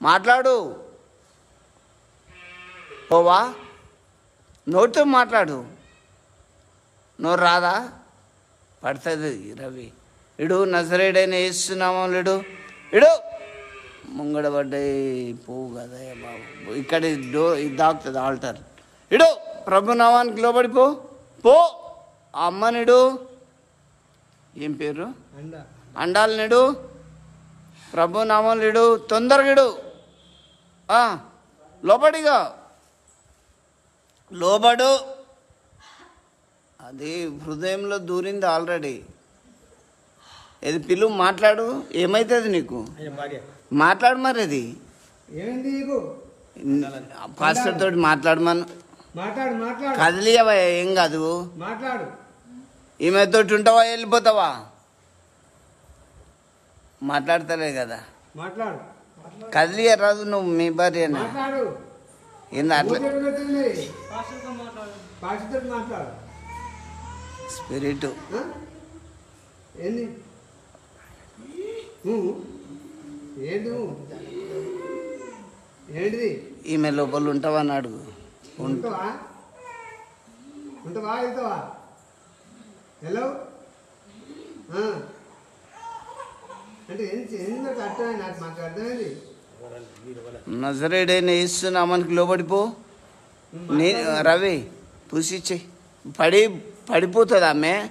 మాట్లాడు. పోవా? నోటితో మాట్లాడు. నోరు రాదా? పడుతుంది రవి. ఇడు నజరేయుడైన యేసు నామములో ఇడు. ముంగడబడ్డాయి పోవు కదా బాబు. ఇక్కడ ఇది దాకుతుంది ఆల్టర్. ఇడు ప్రభు నామానికి లోబడిపో. పో. ఆ అమ్మనిడు. ఏం పేరు? అండాలనిడు. ప్రభు నామములు తొందరగిడు. లోబడిగా లోబడు. అది హృదయంలో దూరింది ఆల్రెడీ. ఏది పిలువు, మాట్లాడు. ఏమవుతుంది నీకు? మాట్లాడు. మరి అది పాస్టర్ తోటి మాట్లాడమను. కదిలియవా? ఏం కాదు. ఈమెతోటి ఉంటావా? వెళ్ళిపోతావా? మాట్లాడతలే కదా. కదిలియ రాదు. నువ్వు మీ భార్యనా? ఏంది అట్లా? స్పిరిట్ ఈమె లోపల ఉంటావా అని అడుగు. హలో నజరేయుడైన యేసు నామానికి లోబడిపో. రవి పూసిచ్చే. పడిపోతుంది ఆమె.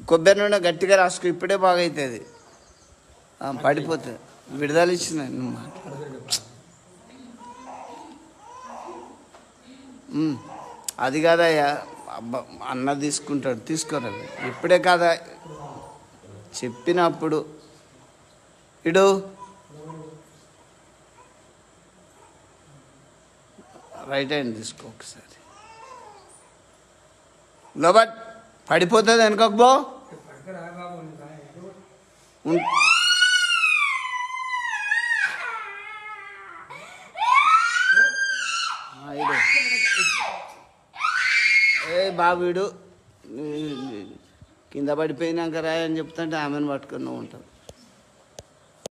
కొబ్బరి నూనె గట్టిగా రాసుకో. ఇప్పుడే బాగా అవుతుంది. పడిపోతుంది. విడుదల ఇచ్చిన. అది కాదయ్యా. అన్న తీసుకుంటాడు. తీసుకోరా. ఇప్పుడే కాదా చెప్పినప్పుడు. ఇడు రైట్ హ్యాండ్ తీసుకో ఒకసారి. లోబట్. పడిపోతుంది. వెనుకకు పో. బాబుడు కింద పడిపోయినాక రాయని చెప్తుంటే ఆమెను పట్టుకొని నువ్వు ఉంటావు.